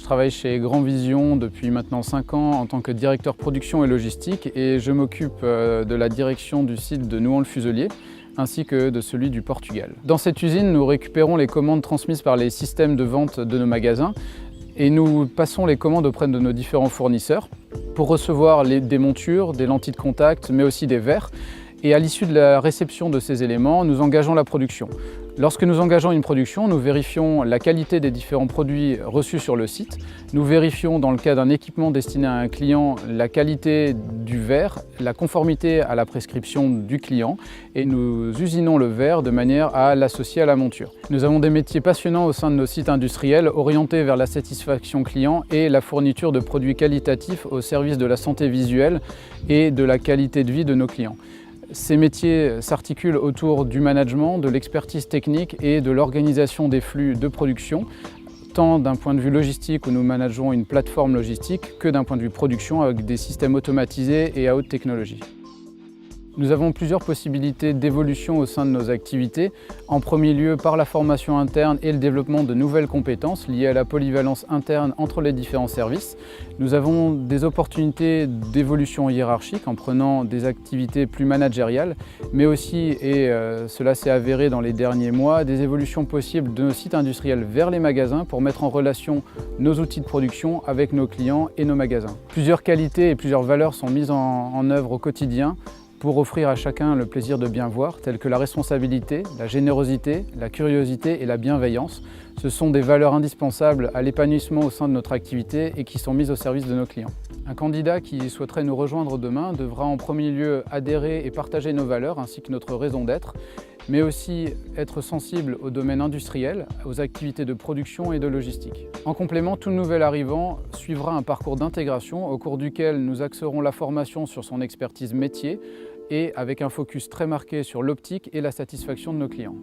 Je travaille chez Grand Vision depuis maintenant 5 ans en tant que directeur production et logistique et je m'occupe de la direction du site de Nouan-le-Fuselier ainsi que de celui du Portugal. Dans cette usine, nous récupérons les commandes transmises par les systèmes de vente de nos magasins et nous passons les commandes auprès de nos différents fournisseurs pour recevoir des montures, des lentilles de contact, mais aussi des verres. Et à l'issue de la réception de ces éléments, nous engageons la production. Lorsque nous engageons une production, nous vérifions la qualité des différents produits reçus sur le site. Nous vérifions, dans le cas d'un équipement destiné à un client, la qualité du verre, la conformité à la prescription du client et nous usinons le verre de manière à l'associer à la monture. Nous avons des métiers passionnants au sein de nos sites industriels orientés vers la satisfaction client et la fourniture de produits qualitatifs au service de la santé visuelle et de la qualité de vie de nos clients. Ces métiers s'articulent autour du management, de l'expertise technique et de l'organisation des flux de production, tant d'un point de vue logistique où nous manageons une plateforme logistique que d'un point de vue production avec des systèmes automatisés et à haute technologie. Nous avons plusieurs possibilités d'évolution au sein de nos activités. En premier lieu, par la formation interne et le développement de nouvelles compétences liées à la polyvalence interne entre les différents services. Nous avons des opportunités d'évolution hiérarchique en prenant des activités plus managériales, mais aussi, et cela s'est avéré dans les derniers mois, des évolutions possibles de nos sites industriels vers les magasins pour mettre en relation nos outils de production avec nos clients et nos magasins. Plusieurs qualités et plusieurs valeurs sont mises en œuvre au quotidien pour offrir à chacun le plaisir de bien voir, telles que la responsabilité, la générosité, la curiosité et la bienveillance. Ce sont des valeurs indispensables à l'épanouissement au sein de notre activité et qui sont mises au service de nos clients. Un candidat qui souhaiterait nous rejoindre demain devra en premier lieu adhérer et partager nos valeurs ainsi que notre raison d'être, mais aussi être sensible au domaine industriel, aux activités de production et de logistique. En complément, tout nouvel arrivant suivra un parcours d'intégration au cours duquel nous axerons la formation sur son expertise métier et avec un focus très marqué sur l'optique et la satisfaction de nos clients.